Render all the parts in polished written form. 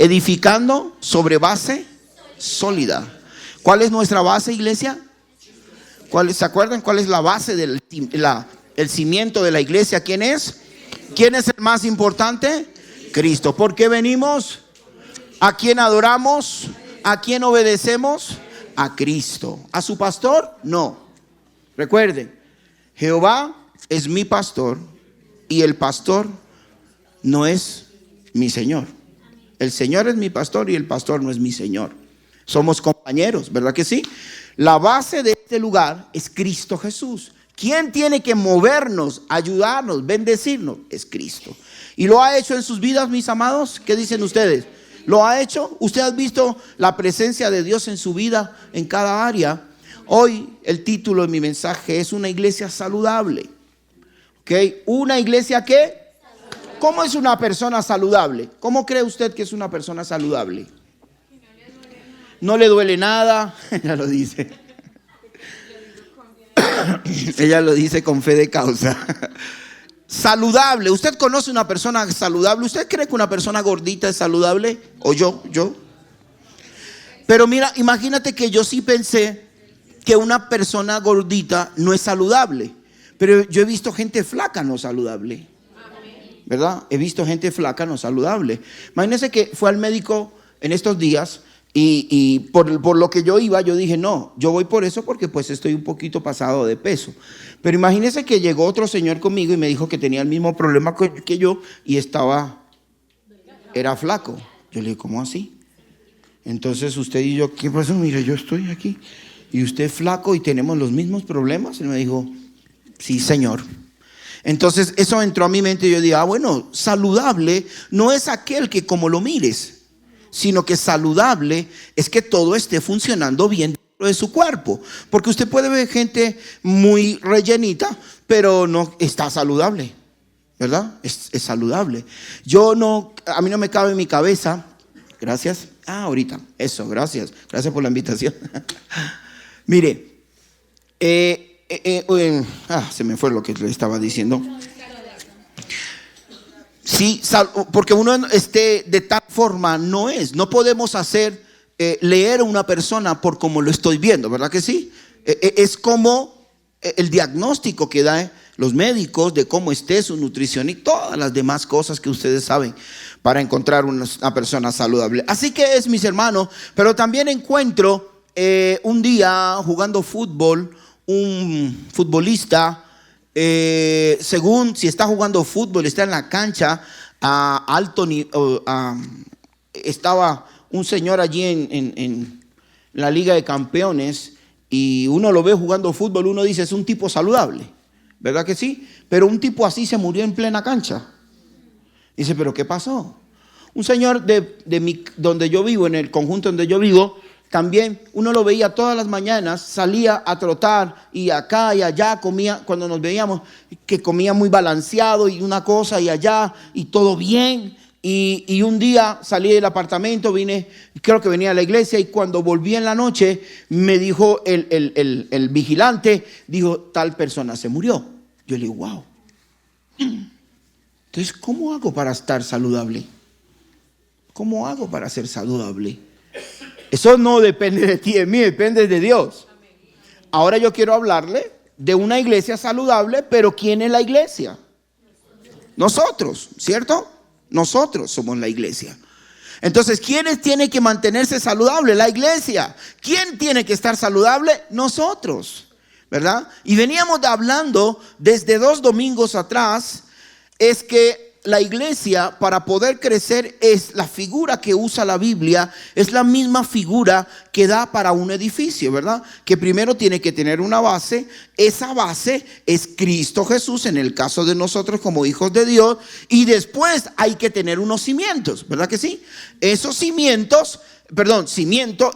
edificando sobre base sólida. ¿Cuál es nuestra base, iglesia? ¿Se acuerdan cuál es la base el cimiento de la iglesia? ¿Quién es? ¿Quién es el más importante? Cristo. ¿Por qué venimos? ¿A quién adoramos? ¿A quién obedecemos? A Cristo. ¿A su pastor? No. Recuerden, Jehová es mi pastor y el pastor no es mi Señor. El Señor es mi pastor y el pastor no es mi Señor. Somos compañeros, ¿verdad que sí? La base de este lugar es Cristo Jesús. ¿Quién tiene que movernos, ayudarnos, bendecirnos? Es Cristo. ¿Y lo ha hecho en sus vidas, mis amados? ¿Qué dicen ustedes? ¿Lo ha hecho? ¿Usted ha visto la presencia de Dios en su vida en cada área? Hoy el título de mi mensaje es una iglesia saludable. ¿Ok? ¿Una iglesia qué? ¿Cómo es una persona saludable? ¿Cómo cree usted que es una persona saludable? No le duele nada. Ella lo dice. Ella lo dice con fe de causa. Saludable. ¿Usted conoce una persona saludable? ¿Usted cree que una persona gordita es saludable? ¿O yo? Pero mira, imagínate que yo sí pensé que una persona gordita no es saludable. Pero yo he visto gente flaca no saludable. ¿Verdad? He visto gente flaca no saludable. Imagínense que fue al médico en estos días y por lo que yo iba, yo dije, no, yo voy por eso porque pues estoy un poquito pasado de peso. Pero imagínense que llegó otro señor conmigo y me dijo que tenía el mismo problema que yo y era flaco. Yo le dije, ¿cómo así? Entonces usted y yo, ¿qué pasó? Mire, yo estoy aquí y usted es flaco y tenemos los mismos problemas. Y me dijo, sí, señor. Entonces eso entró a mi mente y yo dije, bueno, saludable no es aquel que como lo mires, sino que saludable es que todo esté funcionando bien dentro de su cuerpo. Porque usted puede ver gente muy rellenita, pero no está saludable, ¿verdad? Es saludable. A mí no me cabe en mi cabeza. Gracias. Ahorita. Eso, gracias. Gracias por la invitación. Mire, se me fue lo que le estaba diciendo. Sí, porque uno de tal forma no podemos leer a una persona por como lo estoy viendo, ¿verdad que sí? Es como el diagnóstico que dan los médicos de cómo esté su nutrición y todas las demás cosas que ustedes saben para encontrar una persona saludable. Así que es, mis hermanos, pero también encuentro un día jugando fútbol, un futbolista, según si está jugando fútbol, está en la cancha a alto nivel. Estaba un señor allí en la Liga de Campeones y uno lo ve jugando fútbol, uno dice es un tipo saludable, ¿verdad que sí? Pero un tipo así se murió en plena cancha. Dice, ¿pero qué pasó? Un señor donde yo vivo, en el conjunto donde yo vivo, también uno lo veía todas las mañanas, salía a trotar y acá y allá comía, cuando nos veíamos, que comía muy balanceado y una cosa y allá y todo bien. Y un día salí del apartamento, creo que venía a la iglesia y cuando volví en la noche me dijo el vigilante, dijo, tal persona se murió. Yo le digo, wow. Entonces, ¿cómo hago para estar saludable? ¿Cómo hago para ser saludable? Eso no depende de ti, de mí, depende de Dios. Ahora yo quiero hablarle de una iglesia saludable, pero ¿quién es la iglesia? Nosotros, ¿cierto? Nosotros somos la iglesia. Entonces, ¿quiénes tienen que mantenerse saludables? La iglesia. ¿Quién tiene que estar saludable? Nosotros, ¿verdad? Y veníamos hablando desde 2 domingos atrás, es que la iglesia, para poder crecer, es la figura que usa la Biblia, es la misma figura que da para un edificio, ¿verdad? Que primero tiene que tener una base. Esa base es Cristo Jesús en el caso de nosotros como hijos de Dios, y después hay que tener unos cimientos, ¿verdad que sí? Esos cimiento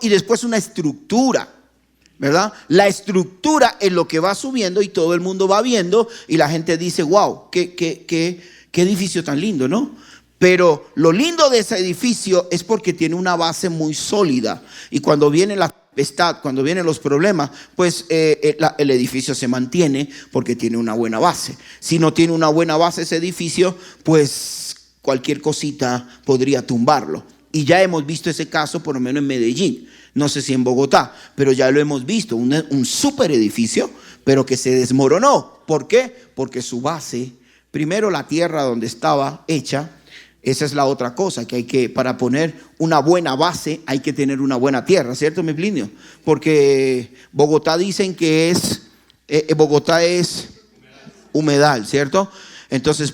y después una estructura, ¿verdad? La estructura es lo que va subiendo y todo el mundo va viendo y la gente dice, wow, qué edificio tan lindo, ¿no? Pero lo lindo de ese edificio es porque tiene una base muy sólida. Y cuando viene la tempestad, cuando vienen los problemas, pues el edificio se mantiene porque tiene una buena base. Si no tiene una buena base ese edificio, pues cualquier cosita podría tumbarlo. Y ya hemos visto ese caso, por lo menos en Medellín. No sé si en Bogotá, pero ya lo hemos visto. Un super edificio, pero que se desmoronó. ¿Por qué? Porque su base, primero la tierra donde estaba hecha. Esa es la otra cosa, que para poner una buena base hay que tener una buena tierra, ¿cierto, mi Plinio? Porque Bogotá dicen que Bogotá es humedal, ¿cierto? Entonces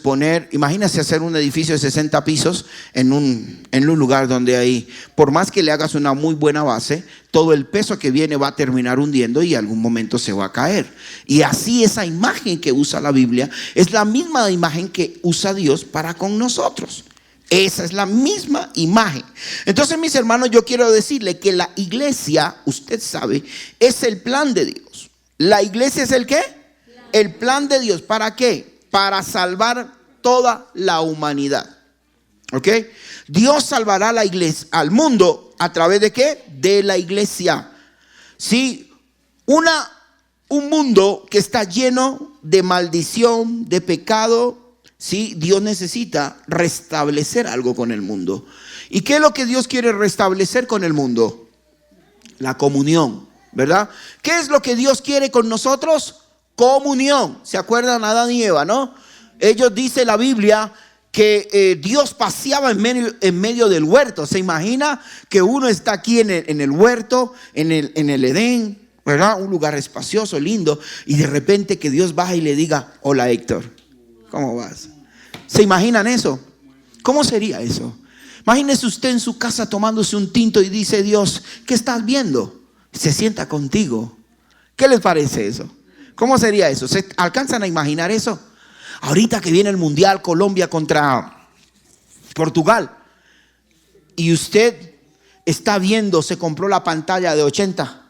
imagínese hacer un edificio de 60 pisos en un lugar donde hay, por más que le hagas una muy buena base, todo el peso que viene va a terminar hundiendo y en algún momento se va a caer. Y así esa imagen que usa la Biblia es la misma imagen que usa Dios para con nosotros. Esa es la misma imagen. Entonces, mis hermanos, yo quiero decirle que la iglesia, usted sabe, es el plan de Dios. ¿La iglesia es el qué? El plan de Dios. ¿Para qué? Para salvar toda la humanidad. ¿Ok? Dios salvará a la iglesia, al mundo, ¿a través de qué? De la iglesia. Sí, un mundo que está lleno de maldición, de pecado. Sí, Dios necesita restablecer algo con el mundo. ¿Y qué es lo que Dios quiere restablecer con el mundo? La comunión, ¿verdad? ¿Qué es lo que Dios quiere con nosotros? Comunión. ¿Se acuerdan Adán y Eva, no? Ellos, dice la Biblia, que Dios paseaba en medio del huerto. ¿Se imagina que uno está aquí en el huerto, en el Edén, ¿verdad? Un lugar espacioso, lindo, y de repente que Dios baja y le diga: hola, Héctor, ¿cómo vas? ¿Se imaginan eso? ¿Cómo sería eso? Imagínese usted en su casa tomándose un tinto y dice: Dios, ¿qué estás viendo? Se sienta contigo. ¿Qué les parece eso? ¿Cómo sería eso? ¿Se alcanzan a imaginar eso? Ahorita que viene el Mundial, Colombia contra Portugal, y usted está viendo, se compró la pantalla de 80.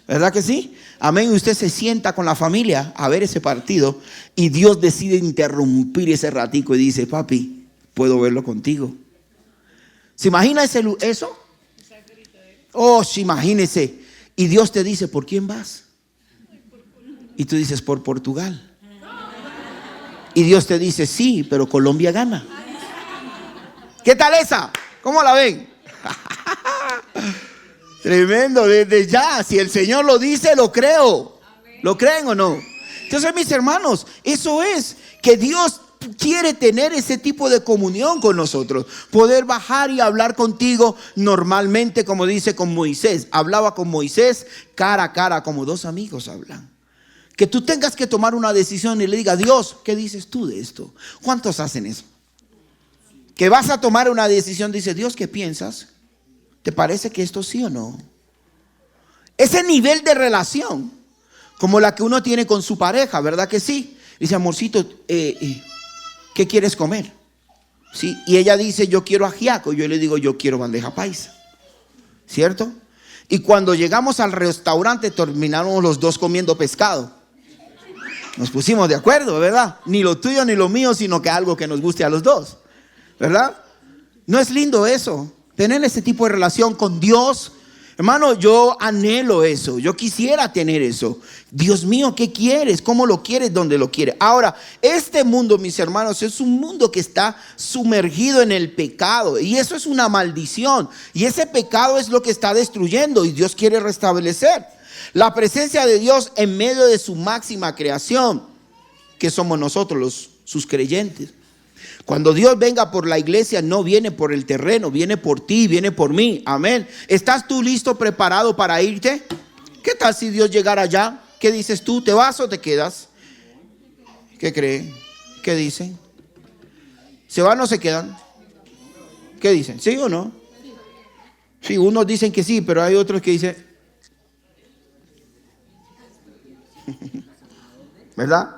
¿Verdad que sí? Amén. Y usted se sienta con la familia a ver ese partido y Dios decide interrumpir ese ratico y dice: papi, ¿puedo verlo contigo? ¿Se imagina eso? Oh, sí, imagínese. Y Dios te dice: ¿por quién vas? Y tú dices: por Portugal. Y Dios te dice: sí, pero Colombia gana. ¿Qué tal esa? ¿Cómo la ven? Tremendo, desde ya. Si el Señor lo dice, lo creo. ¿Lo creen o no? Entonces, mis hermanos, eso es que Dios quiere tener ese tipo de comunión con nosotros. Poder bajar y hablar contigo normalmente, como dice con Moisés. Hablaba con Moisés cara a cara, como dos amigos hablan. Que tú tengas que tomar una decisión y le digas: Dios, ¿qué dices tú de esto? ¿Cuántos hacen eso? Que vas a tomar una decisión, dice: Dios, ¿qué piensas? ¿Te parece que esto sí o no? Ese nivel de relación, como la que uno tiene con su pareja, ¿verdad que sí? Dice: amorcito, ¿qué quieres comer? ¿Sí? Y ella dice: yo quiero ajiaco. Yo le digo: yo quiero bandeja paisa. ¿Cierto? Y cuando llegamos al restaurante, terminamos los dos comiendo pescado. Nos pusimos de acuerdo, ¿verdad? Ni lo tuyo ni lo mío, sino que algo que nos guste a los dos, ¿verdad? ¿No es lindo eso? Tener ese tipo de relación con Dios. Hermano, yo anhelo eso. Yo quisiera tener eso. Dios mío, ¿qué quieres? ¿Cómo lo quieres? ¿Dónde lo quieres? Ahora, este mundo, mis hermanos, es un mundo que está sumergido en el pecado. Y eso es una maldición. Y ese pecado es lo que está destruyendo. Y Dios quiere restablecer la presencia de Dios en medio de su máxima creación, que somos nosotros, sus creyentes. Cuando Dios venga por la iglesia, no viene por el terreno, viene por ti, viene por mí. Amén. ¿Estás tú listo, preparado para irte? ¿Qué tal si Dios llegara allá? ¿Qué dices tú? ¿Te vas o te quedas? ¿Qué creen? ¿Qué dicen? ¿Se van o se quedan? ¿Qué dicen? ¿Sí o no? Sí, unos dicen que sí, pero hay otros que dicen... ¿Verdad?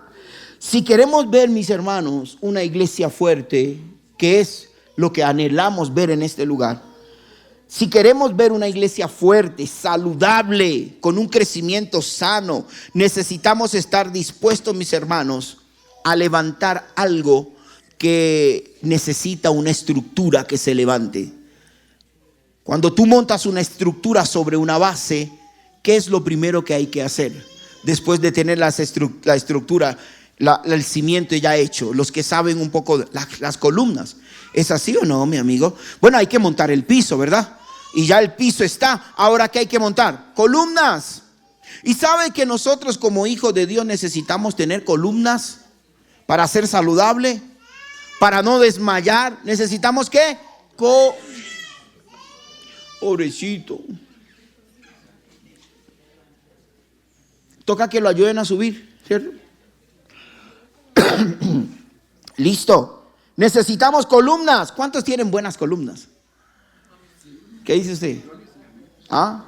Si queremos ver, mis hermanos, una iglesia fuerte, que es lo que anhelamos ver en este lugar. Si queremos ver una iglesia fuerte, saludable, con un crecimiento sano, necesitamos estar dispuestos, mis hermanos, a levantar algo que necesita una estructura que se levante. Cuando tú montas una estructura sobre una base, ¿qué es lo primero que hay que hacer? Después de tener la estructura, el cimiento ya hecho, los que saben un poco las columnas, ¿Es así o no, mi amigo? Bueno, hay que montar el piso, ¿verdad? Y ya el piso está. Ahora, ¿qué hay que montar? Columnas. Y sabe que nosotros como hijos de Dios necesitamos tener columnas para ser saludable, para no desmayar. ¿Necesitamos qué? Pobrecito. Toca que lo ayuden a subir, ¿cierto? Listo. Necesitamos columnas. ¿Cuántos tienen buenas columnas? ¿Qué dice usted? ¿Ah?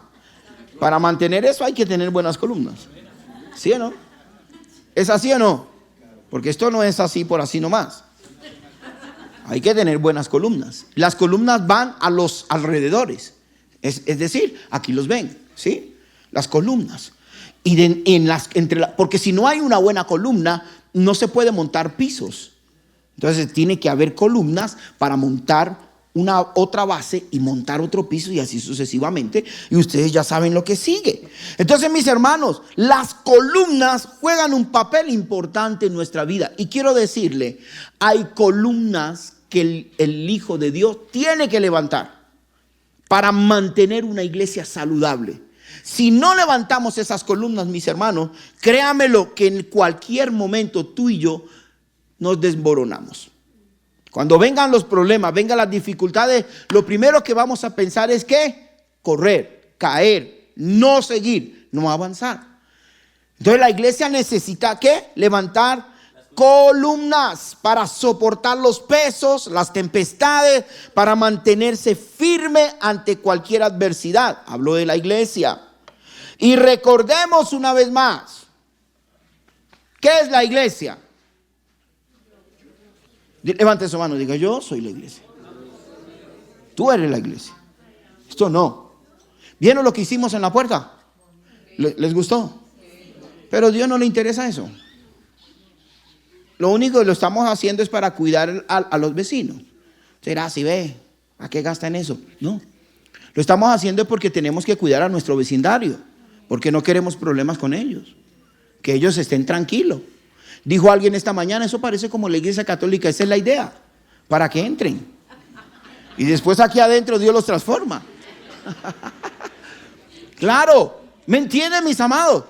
Para mantener eso hay que tener buenas columnas. ¿Sí o no? ¿Es así o no? Porque esto no es así por así nomás. Hay que tener buenas columnas. Las columnas van a los alrededores. Es decir, aquí los ven, ¿sí? Las columnas. Y porque si no hay una buena columna, no se puede montar pisos. Entonces tiene que haber columnas para montar una otra base y montar otro piso y así sucesivamente. Y ustedes ya saben lo que sigue. Entonces, mis hermanos, las columnas juegan un papel importante en nuestra vida. Y quiero decirle, hay columnas que el Hijo de Dios tiene que levantar para mantener una iglesia saludable. Si no levantamos esas columnas, mis hermanos, créamelo que en cualquier momento tú y yo nos desmoronamos. Cuando vengan los problemas, vengan las dificultades, lo primero que vamos a pensar es que correr, caer, no seguir, no avanzar. Entonces la iglesia necesita ¿qué? Levantar columnas para soportar los pesos, las tempestades, para mantenerse firme ante cualquier adversidad. Hablo de la iglesia. Y recordemos una vez más, ¿qué es la iglesia? Levante su mano y diga: yo soy la iglesia. Tú eres la iglesia. Esto no. ¿Vieron lo que hicimos en la puerta? ¿Les gustó? Pero a Dios no le interesa eso. Lo único que lo estamos haciendo es para cuidar a los vecinos. ¿Será si ve? ¿A qué gastan eso? No. Lo estamos haciendo porque tenemos que cuidar a nuestro vecindario. Porque no queremos problemas con ellos. Que ellos estén tranquilos. Dijo alguien esta mañana: eso parece como la iglesia católica. Esa es la idea, para que entren. Y después aquí adentro Dios los transforma. Claro, ¿me entienden, mis amados?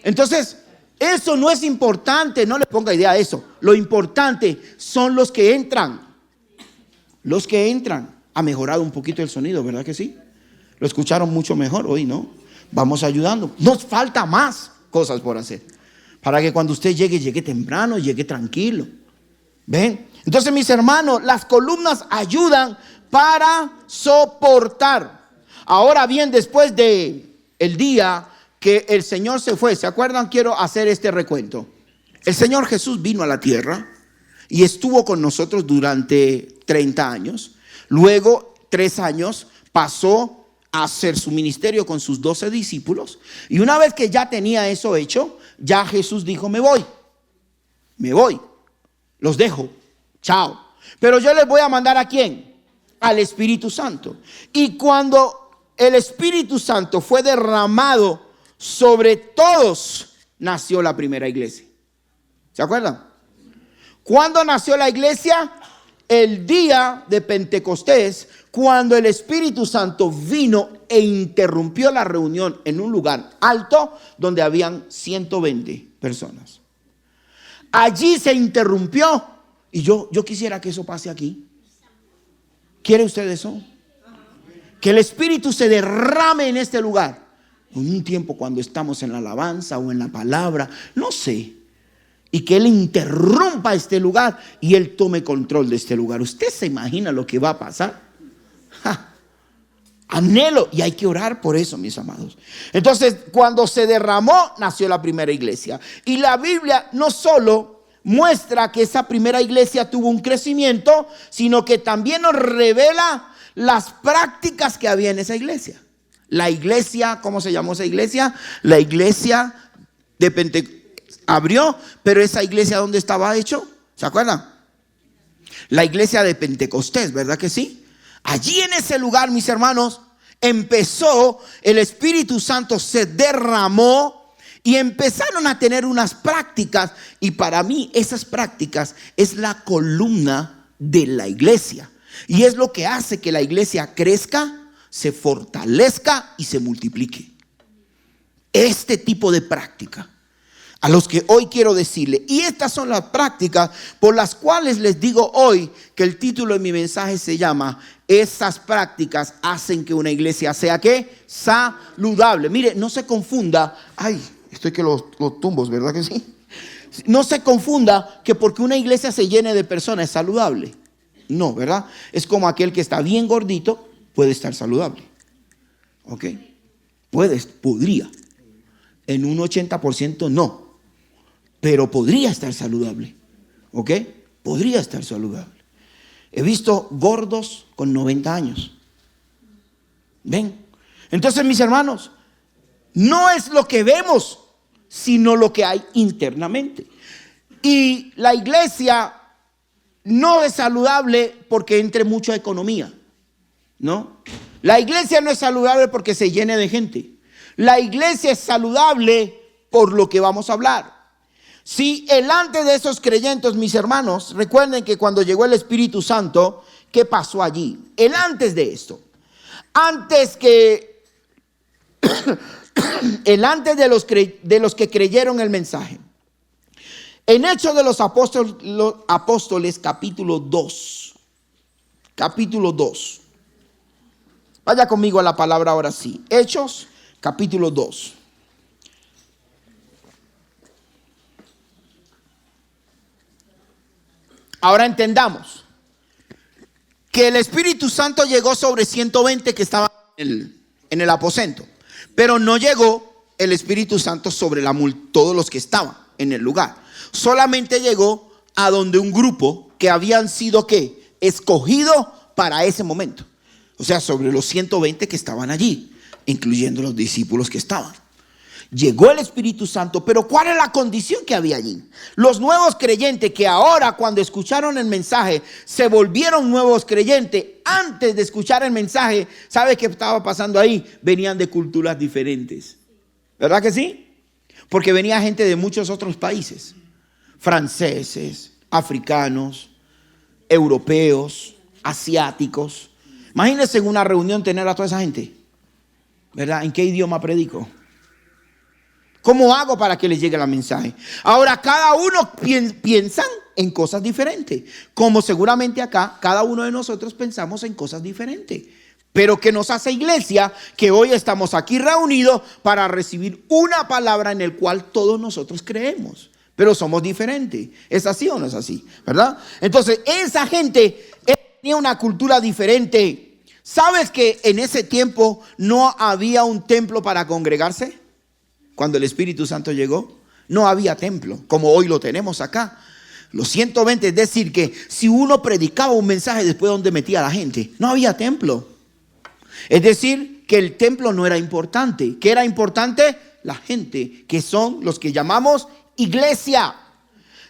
Entonces, eso no es importante. No le ponga idea a eso. Lo importante son los que entran. Los que entran. Ha mejorado un poquito el sonido, ¿verdad que sí? Lo escucharon mucho mejor hoy, ¿no? Vamos ayudando. Nos falta más cosas por hacer. Para que cuando usted llegue temprano, llegue tranquilo. ¿Ven? Entonces, mis hermanos, las columnas ayudan para soportar. Ahora bien, después de el día que el Señor se fue, ¿se acuerdan? Quiero hacer este recuento. El Señor Jesús vino a la tierra y estuvo con nosotros durante 30 años. Luego, 3 años, pasó a hacer su ministerio con sus 12 discípulos. Y una vez que ya tenía eso hecho, ya Jesús dijo: me voy, los dejo, chao. Pero yo les voy a mandar ¿a quién? Al Espíritu Santo. Y cuando el Espíritu Santo fue derramado sobre todos, nació la primera iglesia. ¿Se acuerdan? ¿Cuándo nació la iglesia? El día de Pentecostés, cuando el Espíritu Santo vino e interrumpió la reunión en un lugar alto donde habían 120 personas. Allí se interrumpió. Y yo quisiera que eso pase aquí. ¿Quiere usted eso? Que el Espíritu se derrame en este lugar. En un tiempo cuando estamos en la alabanza o en la palabra, no sé. Y que Él interrumpa este lugar y Él tome control de este lugar. ¿Usted se imagina lo que va a pasar? ¡Ja! Anhelo, y hay que orar por eso, mis amados. Entonces, cuando se derramó, nació la primera iglesia. Y la Biblia no solo muestra que esa primera iglesia tuvo un crecimiento, sino que también nos revela las prácticas que había en esa iglesia. La iglesia, ¿cómo se llamó esa iglesia? La iglesia de Pentecostés. Abrió, pero esa iglesia, ¿dónde estaba hecho? ¿Se acuerdan? La iglesia de Pentecostés, ¿verdad que sí? Allí en ese lugar, mis hermanos, empezó, el Espíritu Santo se derramó y empezaron a tener unas prácticas. Y para mí esas prácticas es la columna de la iglesia. Y es lo que hace que la iglesia crezca, se fortalezca y se multiplique. Este tipo de práctica a los que hoy quiero decirle, y estas son las prácticas por las cuales les digo hoy que el título de mi mensaje se llama: esas prácticas hacen que una iglesia sea ¿qué? Saludable. Mire, no se confunda. Ay, estoy que los tumbos, ¿verdad que sí? No se confunda que porque una iglesia se llene de personas es saludable. No, ¿verdad? Es como aquel que está bien gordito puede estar saludable. ¿Ok? Podría. En un 80% no. Pero podría estar saludable. ¿Ok? Podría estar saludable. He visto gordos con 90 años. ¿Ven? Entonces, mis hermanos, no es lo que vemos, sino lo que hay internamente. Y la iglesia no es saludable porque entre mucha economía. ¿No? La iglesia no es saludable porque se llene de gente. La iglesia es saludable por lo que vamos a hablar. Si el antes de esos creyentes, mis hermanos, recuerden que cuando llegó el Espíritu Santo, ¿qué pasó allí? El antes de esto. El antes de los que creyeron el mensaje. En Hechos de los Apóstoles, capítulo 2. Capítulo 2. Vaya conmigo a la palabra ahora sí. Hechos, capítulo 2. Ahora entendamos que el Espíritu Santo llegó sobre 120 que estaban en el aposento, pero no llegó el Espíritu Santo sobre todos los que estaban en el lugar. Solamente llegó a donde un grupo que habían sido ¿qué? Escogido para ese momento. O sea, sobre los 120 que estaban allí, incluyendo los discípulos que estaban. Llegó el Espíritu Santo, pero ¿cuál es la condición que había allí? Los nuevos creyentes que ahora cuando escucharon el mensaje se volvieron nuevos creyentes. Antes de escuchar el mensaje, ¿sabe qué estaba pasando ahí? Venían de culturas diferentes. ¿Verdad que sí? Porque venía gente de muchos otros países. Franceses, africanos, europeos, asiáticos. Imagínense en una reunión tener a toda esa gente. ¿Verdad? ¿En qué idioma predico? ¿Cómo hago para que les llegue el mensaje? Ahora cada uno piensa en cosas diferentes. Como seguramente acá cada uno de nosotros pensamos en cosas diferentes. Pero que nos hace iglesia que hoy estamos aquí reunidos para recibir una palabra en el cual todos nosotros creemos. Pero somos diferentes. ¿Es así o no es así? ¿Verdad? Entonces esa gente tenía una cultura diferente. ¿Sabes que en ese tiempo no había un templo para congregarse? Cuando el Espíritu Santo llegó, no había templo, como hoy lo tenemos acá. Los 120, es decir, que si uno predicaba un mensaje después donde metía a la gente, no había templo. Es decir, que el templo no era importante. ¿Qué era importante? La gente, que son los que llamamos iglesia.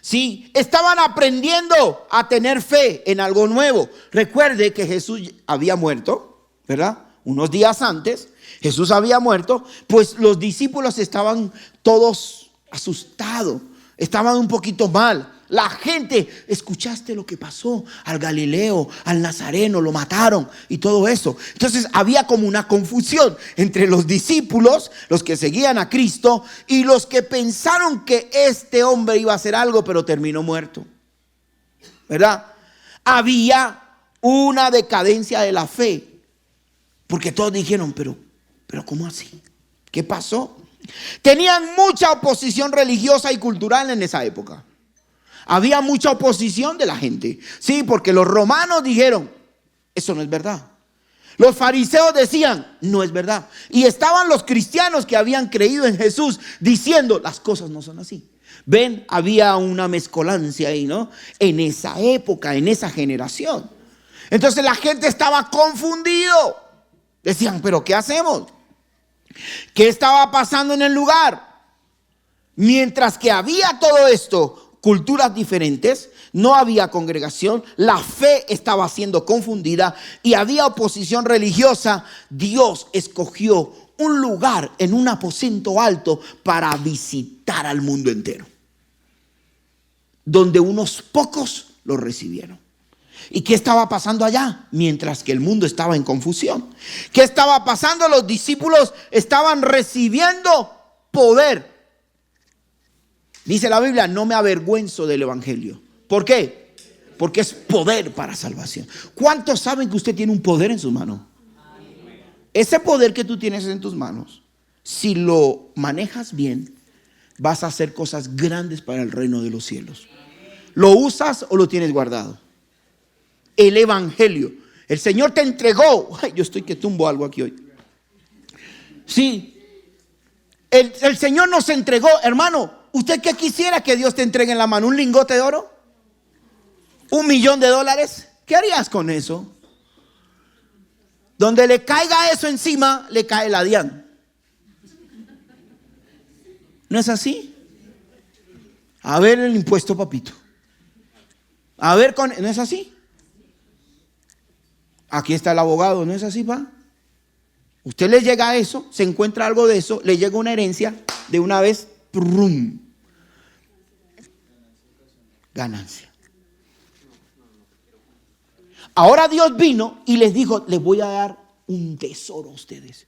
Sí, estaban aprendiendo a tener fe en algo nuevo. Recuerde que Jesús había muerto, ¿verdad? Unos días antes. Jesús había muerto, pues los discípulos estaban todos asustados, estaban un poquito mal. La gente, ¿escuchaste lo que pasó? Al Galileo, al Nazareno, lo mataron y todo eso. Entonces había como una confusión entre los discípulos, los que seguían a Cristo, y los que pensaron que este hombre iba a hacer algo, pero terminó muerto. ¿Verdad? Había una decadencia de la fe, porque todos dijeron, pero ¿cómo así? ¿Qué pasó? Tenían mucha oposición religiosa y cultural en esa época. Había mucha oposición de la gente. Sí, porque los romanos dijeron, eso no es verdad. Los fariseos decían, no es verdad. Y estaban los cristianos que habían creído en Jesús diciendo, las cosas no son así. Ven, había una mezcolancia ahí, ¿no? En esa época, en esa generación. Entonces la gente estaba confundido. Decían, ¿pero qué hacemos? ¿Qué estaba pasando en el lugar? Mientras que había todo esto, culturas diferentes, no había congregación, la fe estaba siendo confundida y había oposición religiosa. Dios escogió un lugar en un aposento alto para visitar al mundo entero, donde unos pocos lo recibieron. ¿Y qué estaba pasando allá? Mientras que el mundo estaba en confusión. ¿Qué estaba pasando? Los discípulos estaban recibiendo poder. Dice la Biblia, no me avergüenzo del evangelio. ¿Por qué? Porque es poder para salvación. ¿Cuántos saben que usted tiene un poder en sus manos? Ese poder que tú tienes en tus manos, si lo manejas bien, vas a hacer cosas grandes para el reino de los cielos. ¿Lo usas o lo tienes guardado? El evangelio. El Señor te entregó. Ay, yo estoy que tumbo algo aquí hoy. Sí. El Señor nos entregó, hermano. ¿Usted qué quisiera que Dios te entregue en la mano? ¿Un lingote de oro? $1.000.000. ¿Qué harías con eso? Donde le caiga eso encima, le cae la DIAN. ¿No es así? A ver el impuesto, papito. A ver, ¿no es así? Aquí está el abogado, ¿no es así, pa? Usted le llega a eso, se encuentra algo de eso, le llega una herencia, de una vez, ¡prum! Ganancia. Ahora Dios vino y les dijo, les voy a dar un tesoro a ustedes.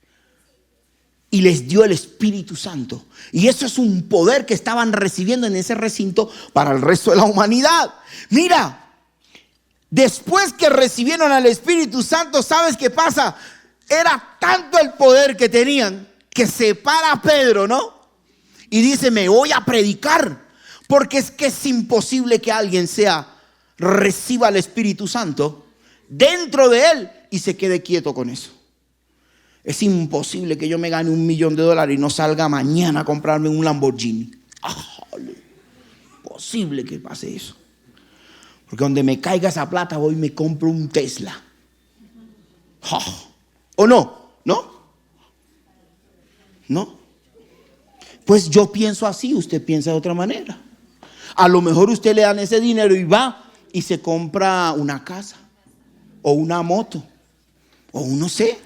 Y les dio el Espíritu Santo. Y eso es un poder que estaban recibiendo en ese recinto para el resto de la humanidad. Mira, después que recibieron al Espíritu Santo, ¿sabes qué pasa? Era tanto el poder que tenían que se para Pedro, ¿no? Y dice, me voy a predicar. Porque es que es imposible que alguien reciba el Espíritu Santo dentro de él y se quede quieto con eso. Es imposible que yo me gane $1.000.000 y no salga mañana a comprarme un Lamborghini. Imposible que pase eso. Porque donde me caiga esa plata voy y me compro un Tesla. ¿O no? ¿No? ¿No? Pues yo pienso así, usted piensa de otra manera. A lo mejor usted le dan ese dinero y va y se compra una casa o una moto o no sé.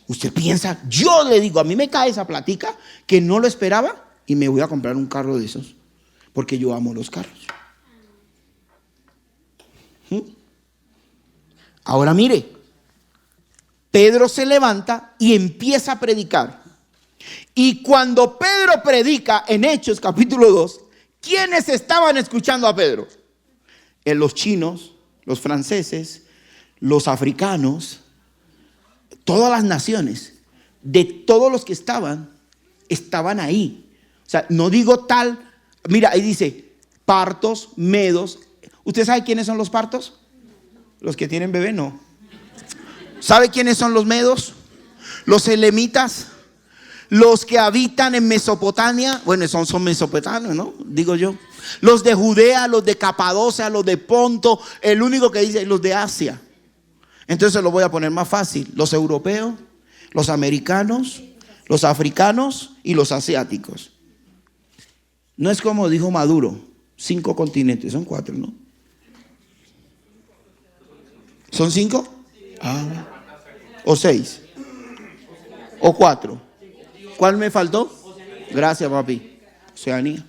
Usted piensa, yo le digo, a mí me cae esa platica que no lo esperaba y me voy a comprar un carro de esos porque yo amo los carros. Ahora mire, Pedro se levanta y empieza a predicar. Y cuando Pedro predica en Hechos capítulo 2, ¿quiénes estaban escuchando a Pedro? Los chinos, los franceses, los africanos, todas las naciones, de todos los que estaban ahí. O sea, no digo tal, mira, ahí dice, partos, medos. ¿Usted sabe quiénes son los partos? Los que tienen bebé, no. ¿Sabe quiénes son los medos? Los elamitas, los que habitan en Mesopotamia. Bueno, son mesopotamios, ¿no? Digo yo. Los de Judea, los de Capadocia, los de Ponto. El único que dice los de Asia. Entonces lo voy a poner más fácil. Los europeos, los americanos, los africanos y los asiáticos. No es como dijo Maduro, 5 continentes, son 4, ¿no? ¿Son 5? ¿O 6? ¿O 4? ¿Cuál me faltó? Gracias, papi. Oceanía.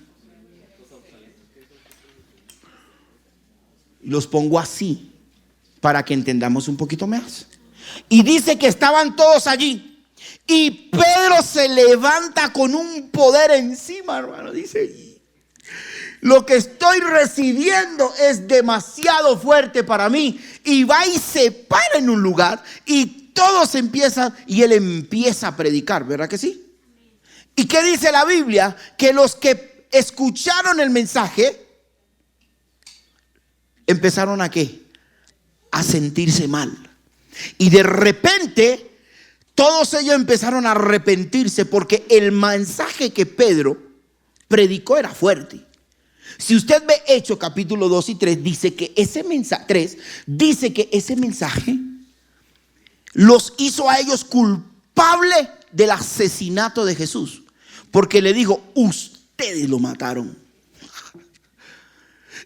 Los pongo así para que entendamos un poquito más. Y dice que estaban todos allí. Y Pedro se levanta con un poder encima, hermano. Dice, lo que estoy recibiendo es demasiado fuerte para mí. Y va y se para en un lugar y todos empiezan, y él empieza a predicar, ¿verdad que sí? ¿Y qué dice la Biblia? Que los que escucharon el mensaje empezaron ¿a qué? A sentirse mal. Y de repente todos ellos empezaron a arrepentirse porque el mensaje que Pedro predicó era fuerte. Si usted ve Hechos capítulo 2 y 3, dice que ese mensaje los hizo a ellos culpables del asesinato de Jesús. Porque le dijo, ustedes lo mataron.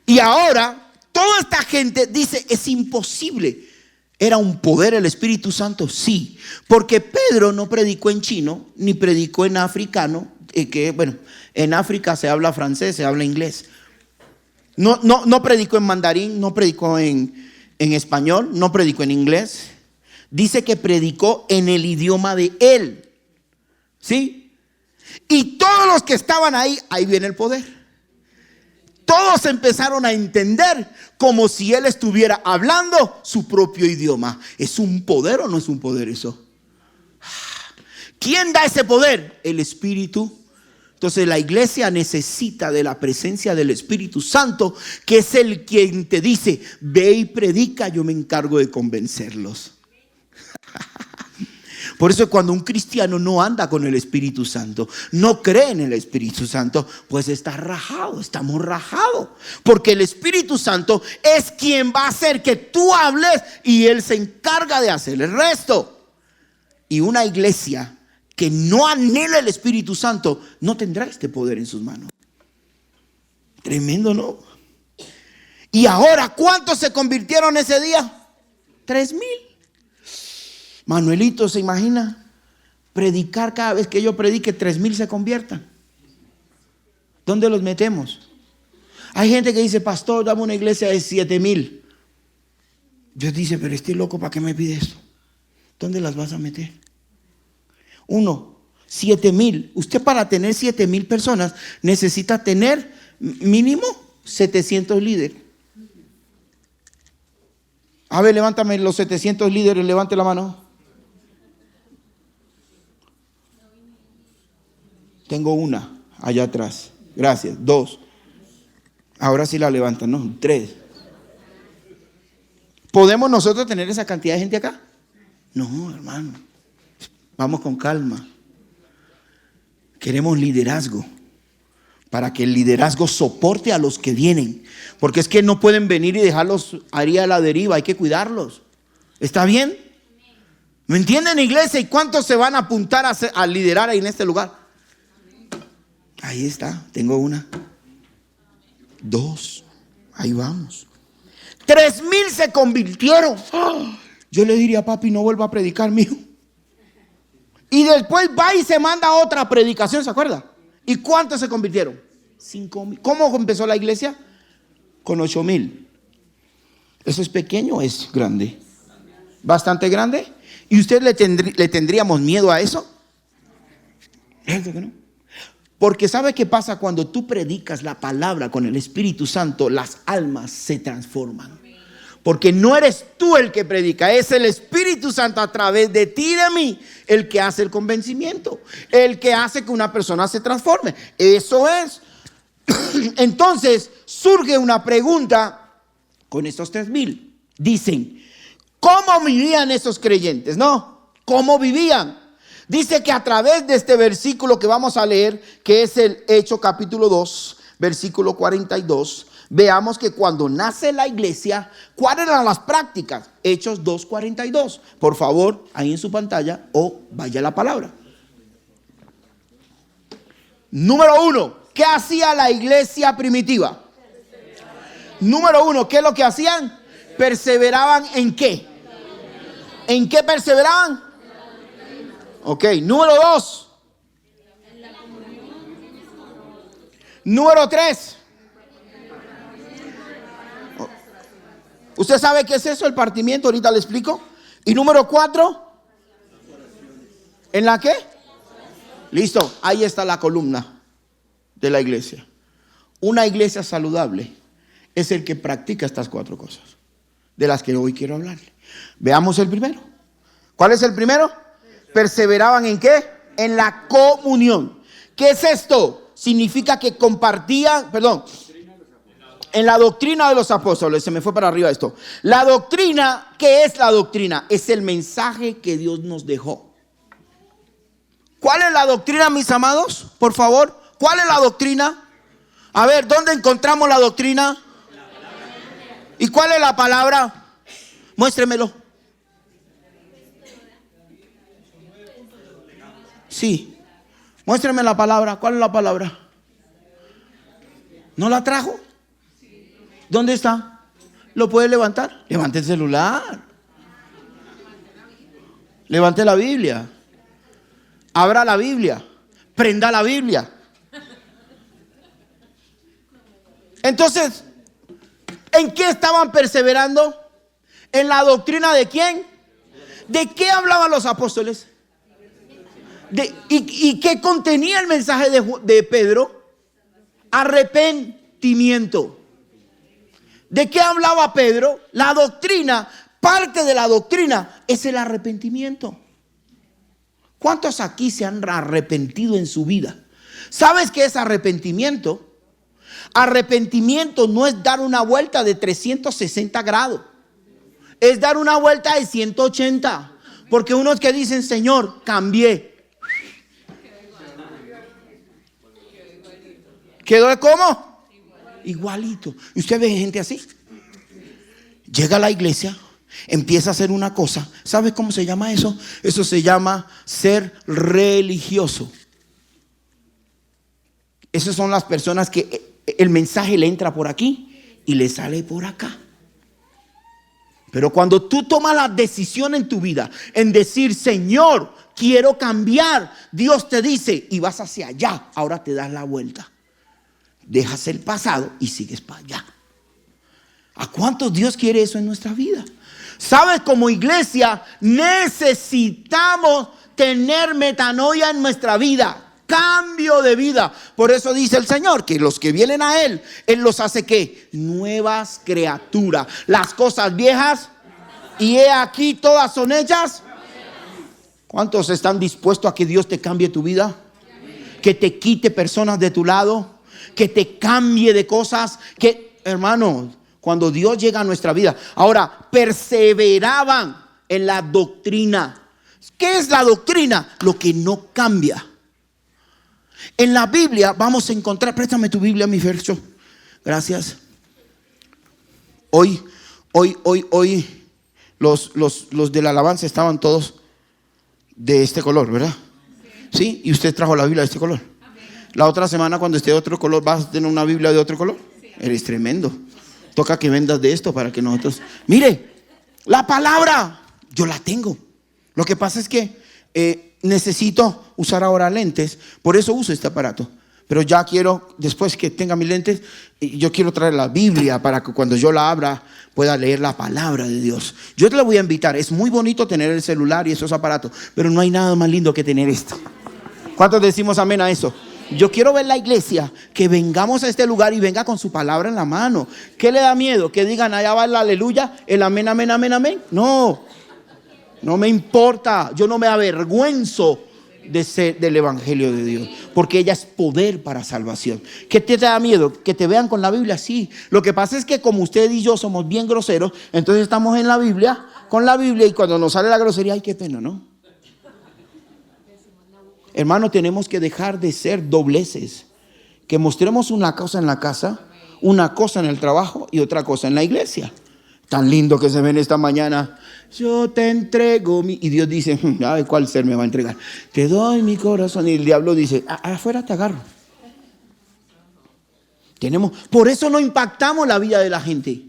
Y ahora toda esta gente dice, es imposible. ¿Era un poder el Espíritu Santo? Sí, porque Pedro no predicó en chino, ni predicó en africano, en África se habla francés, se habla inglés. No predicó en mandarín, no predicó en en español, no predicó en inglés. Dice que predicó en el idioma de él. ¿Sí? Y todos los que estaban ahí, ahí viene el poder. Todos empezaron a entender como si él estuviera hablando su propio idioma. ¿Es un poder o no es un poder eso? ¿Quién da ese poder? El Espíritu. Entonces la iglesia necesita de la presencia del Espíritu Santo, que es el quien te dice, ve y predica, yo me encargo de convencerlos. Por eso cuando un cristiano no anda con el Espíritu Santo, no cree en el Espíritu Santo, pues está rajado, estamos rajados. Porque el Espíritu Santo es quien va a hacer que tú hables y Él se encarga de hacer el resto. Y una iglesia que no anhela el Espíritu Santo no tendrá este poder en sus manos. Tremendo, ¿no? Y ahora, ¿cuántos se convirtieron ese día? 3,000. Manuelito, ¿se imagina? Predicar cada vez que yo predique, 3,000 se conviertan. ¿Dónde los metemos? Hay gente que dice, pastor, dame una iglesia de 7,000. Dios dice, pero estoy loco, ¿para qué me pide esto? ¿Dónde las vas a meter? 7,000. Usted para tener 7,000 personas necesita tener mínimo 700 líderes. A ver, levántame los 700 líderes, levante la mano. Tengo una allá atrás. Gracias. 2. Ahora sí la levantan, ¿no? 3. ¿Podemos nosotros tener esa cantidad de gente acá? No, hermano. Vamos con calma. Queremos liderazgo. Para que el liderazgo soporte a los que vienen. Porque es que no pueden venir y dejarlos ahí a la deriva. Hay que cuidarlos. ¿Está bien? ¿Me entienden, iglesia? ¿Y cuántos se van a apuntar a liderar ahí en este lugar? Ahí está, tengo una. 2, ahí vamos. 3,000 se convirtieron. Yo le diría, papi, no vuelva a predicar, mijo. Y después va y se manda otra predicación, ¿se acuerda? ¿Y cuántos se convirtieron? 5,000. ¿Cómo empezó la iglesia? Con 8,000. ¿Eso es pequeño o es grande? Bastante grande. ¿Y usted le tendríamos miedo a eso? ¿Cierto que no? Porque ¿sabe qué pasa? Cuando tú predicas la palabra con el Espíritu Santo, las almas se transforman. Porque no eres tú el que predica, es el Espíritu Santo a través de ti y de mí el que hace el convencimiento, el que hace que una persona se transforme. Eso es. Entonces surge una pregunta con estos 3,000. Dicen, ¿cómo vivían esos creyentes? No, ¿cómo vivían? Dice que a través de este versículo que vamos a leer, que es el Hechos capítulo 2, versículo 42, veamos que cuando nace la iglesia, ¿cuáles eran las prácticas? Hechos 2:42. Por favor, ahí en su pantalla o vaya la palabra. Número 1, ¿qué hacía la iglesia primitiva? Número 1, ¿qué es lo que hacían? Perseveraban ¿en qué? ¿En qué perseveraban? Ok, número 2. Número 3. ¿Usted sabe qué es eso, el partimiento? Ahorita le explico. Y número 4. ¿En la qué? Listo, ahí está la columna de la iglesia. Una iglesia saludable es el que practica estas 4 cosas, de las que hoy quiero hablarle. Veamos el primero. ¿Cuál es el primero? ¿Perseveraban en qué? En la comunión. ¿Qué es esto? Significa que compartían, en la doctrina de los apóstoles. Se me fue para arriba esto. La doctrina, ¿qué es la doctrina? Es el mensaje que Dios nos dejó. ¿Cuál es la doctrina, mis amados? Por favor, ¿cuál es la doctrina? A ver, ¿dónde encontramos la doctrina? ¿Y cuál es la palabra? Muéstremelo. Sí, muéstrame la palabra. ¿Cuál es la palabra? ¿No la trajo? ¿Dónde está? ¿Lo puede levantar? Levante el celular. Levante la Biblia. Abra la Biblia. Prenda la Biblia. Entonces, ¿en qué estaban perseverando? ¿En la doctrina de quién? ¿De qué hablaban los apóstoles? ¿Y qué contenía el mensaje de Pedro? Arrepentimiento. ¿De qué hablaba Pedro? La doctrina, parte de la doctrina es el arrepentimiento. ¿Cuántos aquí se han arrepentido en su vida? ¿Sabes qué es arrepentimiento? Arrepentimiento no es dar una vuelta de 360 grados. Es dar una vuelta de 180. Porque unos que dicen, Señor, cambié. ¿Quedó cómo? Igualito. ¿Y usted ve gente así? Llega a la iglesia, empieza a hacer una cosa. ¿Sabe cómo se llama eso? Eso se llama ser religioso. Esas son las personas que el mensaje le entra por aquí y le sale por acá. Pero cuando tú tomas la decisión en tu vida en decir, Señor, quiero cambiar, Dios te dice, y vas hacia allá, ahora te das la vuelta. Dejas el pasado y sigues para allá. ¿A cuántos Dios quiere eso en nuestra vida? ¿Sabes? Como iglesia necesitamos tener metanoia en nuestra vida. Cambio de vida. Por eso dice el Señor que los que vienen a Él, Él los hace ¿qué? Nuevas criaturas. Las cosas viejas y he aquí todas son hechas. ¿Cuántos están dispuestos a que Dios te cambie tu vida? Que te quite personas de tu lado. Que te cambie de cosas. Que, hermano, cuando Dios llega a nuestra vida. Ahora, perseveraban en la doctrina. ¿Qué es la doctrina? Lo que no cambia. En la Biblia vamos a encontrar, préstame tu Biblia, mi verso. Gracias. Hoy, los de la alabanza estaban todos de este color, ¿verdad? Sí, y usted trajo la Biblia de este color. La otra semana cuando esté de otro color, ¿vas a tener una Biblia de otro color? Eres tremendo. Toca que vendas de esto para que nosotros... Mire, la palabra, yo la tengo. Lo que pasa es que necesito usar ahora lentes, por eso uso este aparato. Pero ya quiero, después que tenga mis lentes, yo quiero traer la Biblia para que cuando yo la abra pueda leer la palabra de Dios. Yo te la voy a invitar. Es muy bonito tener el celular y esos aparatos, pero no hay nada más lindo que tener esto. ¿Cuántos decimos amén a eso? Yo quiero ver la iglesia que vengamos a este lugar y venga con su palabra en la mano. ¿Qué le da miedo? Que digan allá va el aleluya, el amén, amén, amén, amén. No me importa. Yo no me avergüenzo de ser del evangelio de Dios, porque ella es poder para salvación. ¿Qué te da miedo? Que te vean con la Biblia. Sí, lo que pasa es que como usted y yo somos bien groseros, entonces estamos en la Biblia, con la Biblia, y cuando nos sale la grosería, ay, qué pena, ¿no? Hermano, tenemos que dejar de ser dobleces. Que mostremos una cosa en la casa, una cosa en el trabajo y otra cosa en la iglesia. Tan lindo que se ven esta mañana. Yo te entrego mi... Y Dios dice, ay, ¿cuál ser me va a entregar? Te doy mi corazón. Y el diablo dice, afuera te agarro. Por eso no impactamos la vida de la gente.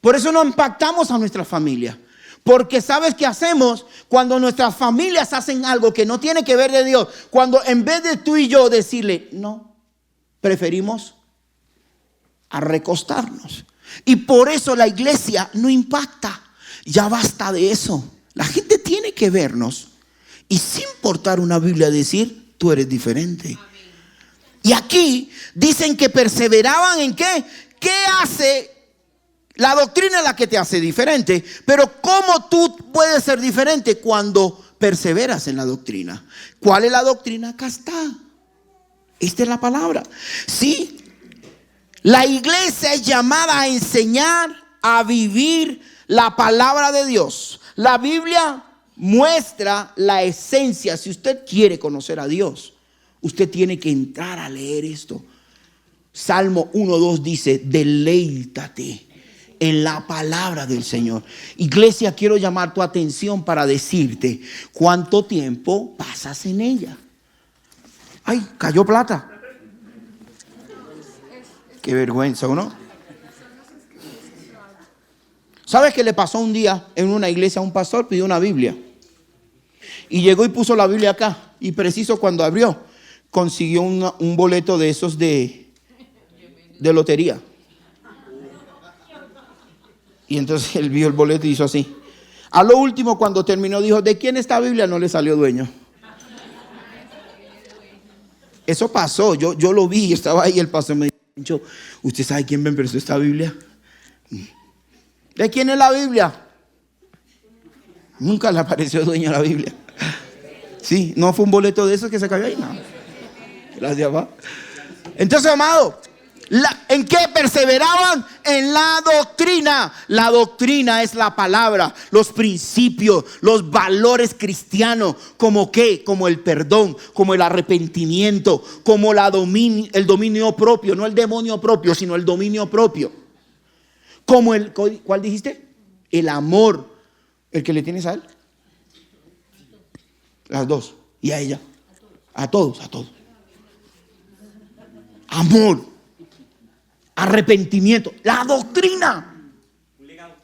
Por eso no impactamos a nuestra familia. Porque ¿sabes qué hacemos? Cuando nuestras familias hacen algo que no tiene que ver de Dios, cuando en vez de tú y yo decirle no, preferimos a recostarnos. Y por eso la iglesia no impacta. Ya basta de eso. La gente tiene que vernos y sin portar una Biblia decir, tú eres diferente. Y aquí dicen que perseveraban en ¿qué? ¿Qué hace? La doctrina es la que te hace diferente. Pero ¿cómo tú puedes ser diferente cuando perseveras en la doctrina? ¿Cuál es la doctrina? Acá está. Esta es la palabra. Sí, la iglesia es llamada a enseñar, a vivir la palabra de Dios. La Biblia muestra la esencia. Si usted quiere conocer a Dios, usted tiene que entrar a leer esto. Salmo 1:2 dice, deleítate en la palabra del Señor. Iglesia, quiero llamar tu atención para decirte cuánto tiempo pasas en ella. Ay, cayó plata. Qué vergüenza, ¿o no? ¿Sabes qué le pasó un día en una iglesia a un pastor? Pidió una Biblia. Y llegó y puso la Biblia acá. Y preciso cuando abrió, consiguió un boleto de esos de lotería. Y entonces él vio el boleto y hizo así. A lo último, cuando terminó, dijo: ¿de quién esta Biblia? No le salió dueño. Eso pasó, yo lo vi, estaba ahí, el pastor me dijo: ¿usted sabe quién me prestó esta Biblia? ¿De quién es la Biblia? Nunca le apareció dueño a la Biblia. Sí, no fue un boleto de esos que se cayó ahí, no. Gracias, papá. Entonces, amado, ¿en qué perseveraban? En la doctrina. La doctrina es la palabra, los principios, los valores cristianos. ¿Como qué? Como el perdón, como el arrepentimiento, como el dominio propio. No el demonio propio, sino el dominio propio. Como ¿cuál dijiste? El amor. ¿El que le tienes a él? Las dos. ¿Y a ella? A todos, a todos. Amor, arrepentimiento, la doctrina. Un legado.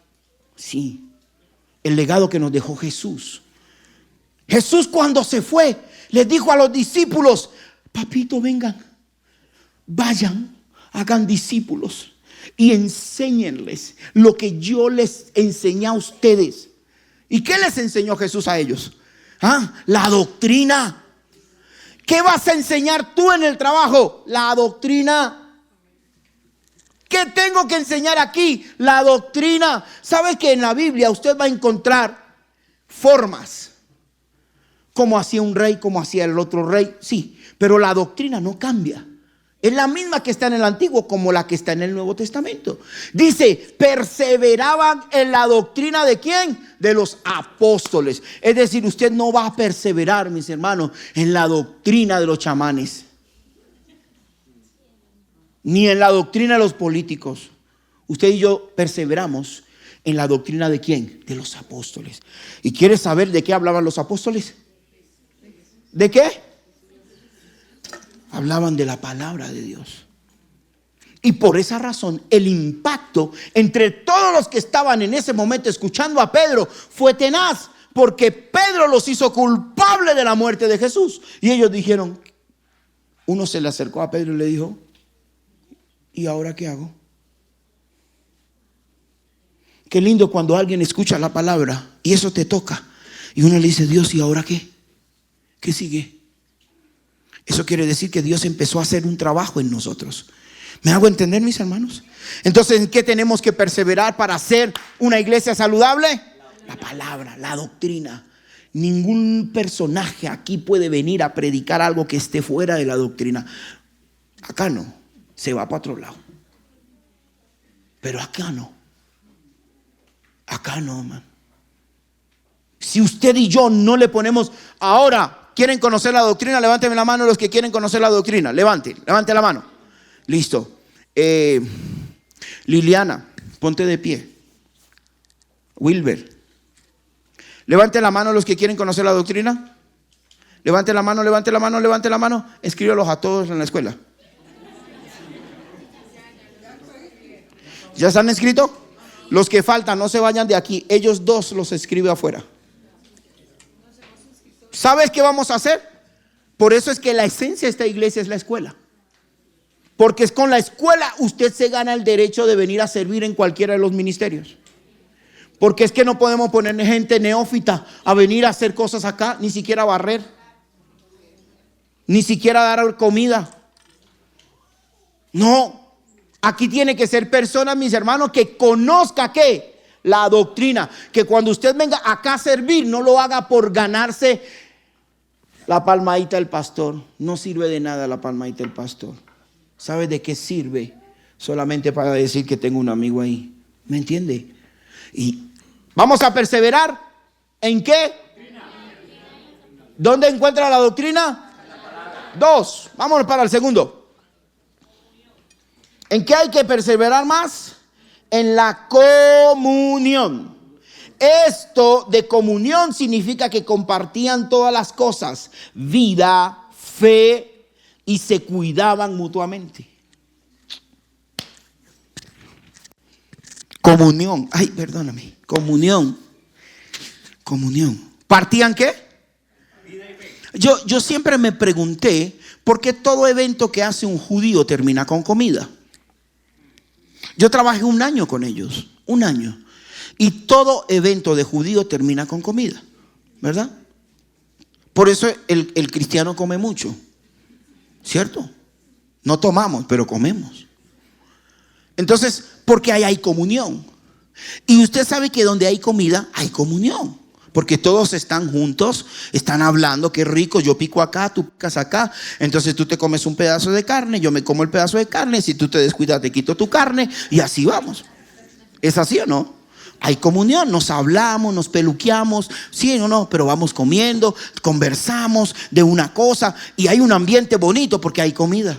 Sí, el legado que nos dejó Jesús. Jesús, cuando se fue, les dijo a los discípulos: papito, vengan, vayan, hagan discípulos y enséñenles lo que yo les enseñé a ustedes. ¿Y qué les enseñó Jesús a ellos? La doctrina. ¿Qué vas a enseñar tú en el trabajo? La doctrina. ¿Qué tengo que enseñar aquí? La doctrina. ¿Sabe que en la Biblia usted va a encontrar formas? Como hacía un rey, como hacía el otro rey. Sí, pero la doctrina no cambia. Es la misma que está en el Antiguo como la que está en el Nuevo Testamento. Dice: perseveraban en la doctrina ¿de quién? De los apóstoles. Es decir, usted no va a perseverar, mis hermanos, en la doctrina de los chamanes, ni en la doctrina de los políticos. Usted y yo perseveramos en la doctrina ¿de quién? De los apóstoles. ¿Y quieres saber de qué hablaban los apóstoles? ¿De qué? Hablaban de la palabra de Dios. Y por esa razón el impacto entre todos los que estaban en ese momento escuchando a Pedro fue tenaz, porque Pedro los hizo culpables de la muerte de Jesús. Y ellos dijeron, uno se le acercó a Pedro y le dijo: ¿y ahora qué hago? Qué lindo cuando alguien escucha la palabra y eso te toca. Y uno le dice: Dios, ¿y ahora qué? ¿Qué sigue? Eso quiere decir que Dios empezó a hacer un trabajo en nosotros. ¿Me hago entender, mis hermanos? Entonces, ¿en qué tenemos que perseverar para hacer una iglesia saludable? La palabra, la doctrina. Ningún personaje aquí puede venir a predicar algo que esté fuera de la doctrina. Acá no, se va para otro lado. Pero acá no. Acá no, man. Si usted y yo no le ponemos ahora... ¿Quieren conocer la doctrina? Levánteme la mano los que quieren conocer la doctrina. Levante la mano. Listo. Liliana, ponte de pie. Wilber, levante la mano los que quieren conocer la doctrina. Levante la mano, levante la mano, levante la mano. Escríbelos a todos en la escuela. ¿Ya están escritos? Los que faltan, no se vayan de aquí. Ellos dos los escribe afuera. ¿Sabes qué vamos a hacer? Por eso es que la esencia de esta iglesia es la escuela. Porque es con la escuela usted se gana el derecho de venir a servir en cualquiera de los ministerios. Porque es que no podemos poner gente neófita a venir a hacer cosas acá, ni siquiera barrer, ni siquiera dar comida. No, aquí tiene que ser personas, mis hermanos, que conozca ¿qué? La doctrina. Que cuando usted venga acá a servir, no lo haga por ganarse la palmadita del pastor. No sirve de nada la palmadita del pastor. ¿Sabe de qué sirve? Solamente para decir que tengo un amigo ahí. ¿Me entiende? Y vamos a perseverar. ¿En qué? ¿Dónde encuentra la doctrina? 2. Vámonos para el segundo. ¿En qué hay que perseverar más? En la comunión. Esto de comunión significa que compartían todas las cosas, vida, fe, y se cuidaban mutuamente. Comunión. Ay, perdóname. Comunión. ¿Partían qué? Yo siempre me pregunté por qué todo evento que hace un judío termina con comida. Yo trabajé un año con ellos, un año. Y todo evento de judío termina con comida, ¿verdad? Por eso el cristiano come mucho, ¿cierto? No tomamos, pero comemos. Entonces, porque ahí hay comunión. Y usted sabe que donde hay comida, hay comunión. Porque todos están juntos, están hablando, qué rico, yo pico acá, tú picas acá. Entonces tú te comes un pedazo de carne, yo me como el pedazo de carne. Si tú te descuidas, te quito tu carne. Y así vamos. ¿Es así o no? Hay comunión, nos hablamos, nos peluqueamos, sí o no, pero vamos comiendo, conversamos de una cosa. Y hay un ambiente bonito porque hay comida.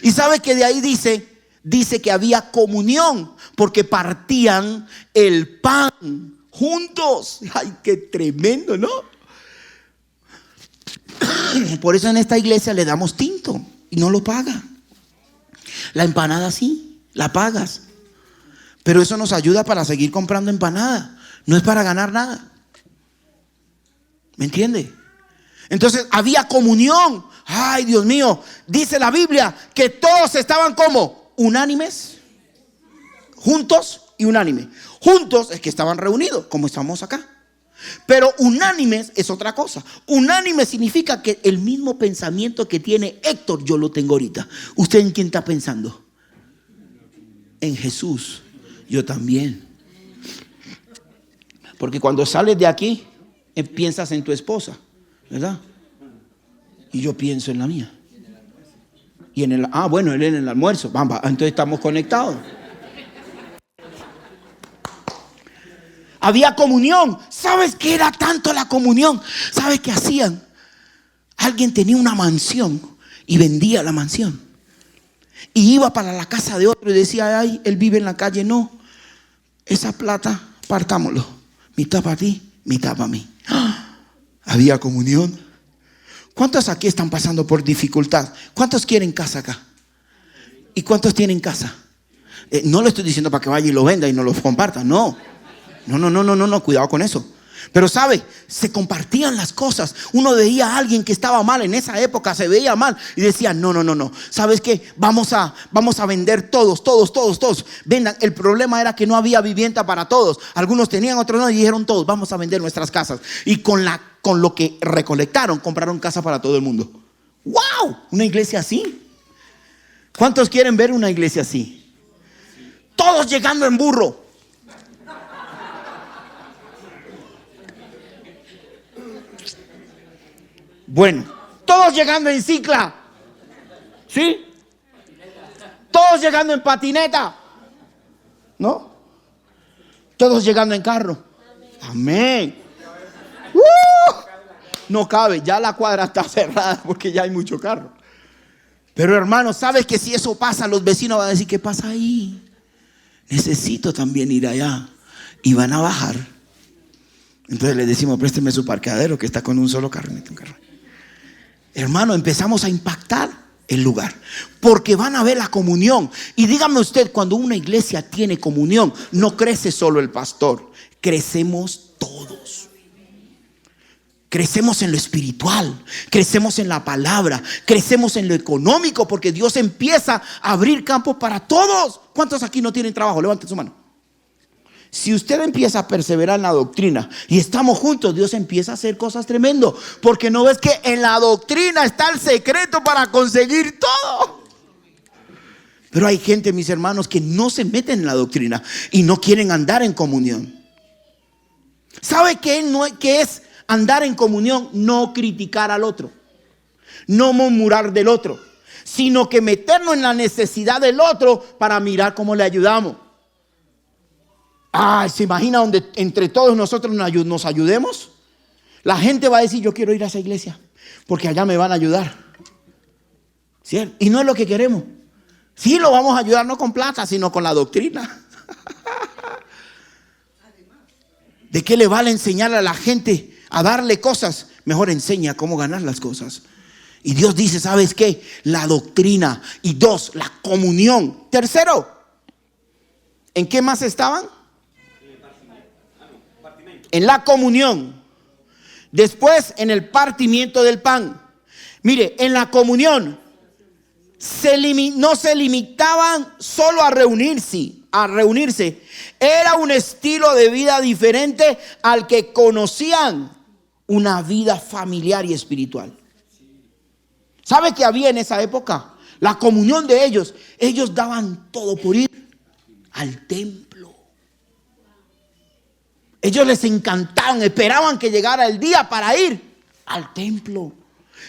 Y sabe que de ahí dice que había comunión porque partían el pan juntos. Ay, qué tremendo, ¿no? Por eso en esta iglesia le damos tinto y no lo paga. La empanada sí, la pagas. Pero eso nos ayuda para seguir comprando empanada. No es para ganar nada. ¿Me entiende? Entonces había comunión. Ay, Dios mío, dice la Biblia que todos estaban como unánimes, juntos y unánime. Juntos es que estaban reunidos, como estamos acá. Pero unánimes es otra cosa. Unánime significa que el mismo pensamiento que tiene Héctor, yo lo tengo ahorita. ¿Usted en quién está pensando? En Jesús. Yo también. Porque cuando sales de aquí, piensas en tu esposa, ¿verdad? Y yo pienso en la mía. Y en el, bueno, él en el almuerzo. Vamos, entonces estamos conectados. Había comunión. ¿Sabes qué era tanto la comunión? ¿Sabes qué hacían? Alguien tenía una mansión y vendía la mansión. Y iba para la casa de otro y decía, ay, él vive en la calle. No, esa plata, partámoslo. Mitad para ti, mitad para mí. ¡Ah! Había comunión. ¿Cuántos aquí están pasando por dificultad? ¿Cuántos quieren casa acá? ¿Y cuántos tienen casa? No le estoy diciendo para que vaya y lo venda y no lo comparta. No, cuidado con eso. Pero sabe, se compartían las cosas. Uno veía a alguien que estaba mal en esa época, se veía mal y decía, no. ¿Sabes qué? Vamos a vender todos. Vendan. El problema era que no había vivienda para todos. Algunos tenían, otros no, y dijeron todos, vamos a vender nuestras casas. Y con lo que recolectaron, compraron casa para todo el mundo. ¡Wow! Una iglesia así. ¿Cuántos quieren ver una iglesia así? Todos llegando en burro. Bueno, todos llegando en cicla. ¿Sí? Todos llegando en patineta. ¿No? Todos llegando en carro. Amén. No cabe, ya la cuadra está cerrada porque ya hay mucho carro. Pero hermano, ¿sabes que si eso pasa, los vecinos van a decir, ¿qué pasa ahí? Necesito también ir allá. Y van a bajar. Entonces le decimos, présteme su parqueadero que está con un solo carro. Hermano, empezamos a impactar el lugar porque van a ver la comunión. Y dígame usted, cuando una iglesia tiene comunión, no crece solo el pastor, crecemos todos. Crecemos en lo espiritual, crecemos en la palabra, crecemos en lo económico, porque Dios empieza a abrir campos para todos. ¿Cuántos aquí no tienen trabajo? Levanten su mano. Si usted empieza a perseverar en la doctrina y estamos juntos, Dios empieza a hacer cosas tremendas. Porque no ves que en la doctrina está el secreto para conseguir todo. Pero hay gente, mis hermanos, que no se meten en la doctrina y no quieren andar en comunión. ¿Sabe qué es andar en comunión? No criticar al otro, no murmurar del otro, sino que meternos en la necesidad del otro para mirar cómo le ayudamos. ¿Se imagina donde entre todos nosotros nos ayudemos? La gente va a decir, yo quiero ir a esa iglesia porque allá me van a ayudar. ¿Sí? Y no es lo que queremos. Sí, lo vamos a ayudar no con plata, sino con la doctrina. ¿De qué le vale enseñar a la gente a darle cosas? Mejor enseña cómo ganar las cosas. Y Dios dice, ¿sabes qué? La doctrina. Y 2, la comunión. 3, ¿en qué más estaban? En la comunión. Después en el partimiento del pan. Mire, en la comunión no se limitaban solo a reunirse, a reunirse, era un estilo de vida diferente al que conocían, una vida familiar y espiritual. ¿Sabe qué había en esa época? La comunión de ellos. Ellos daban todo por ir al templo. Ellos les encantaban, esperaban que llegara el día para ir al templo.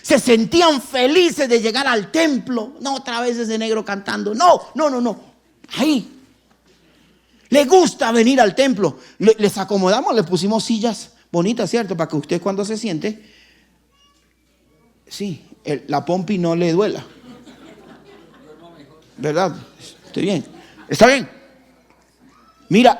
Se sentían felices de llegar al templo. No otra vez ese negro cantando. No. Ahí. Le gusta venir al templo. Les acomodamos, le pusimos sillas bonitas, ¿cierto? Para que usted cuando se siente, sí, la pompi no le duela. ¿Verdad? Estoy bien. ¿Está bien? Mira,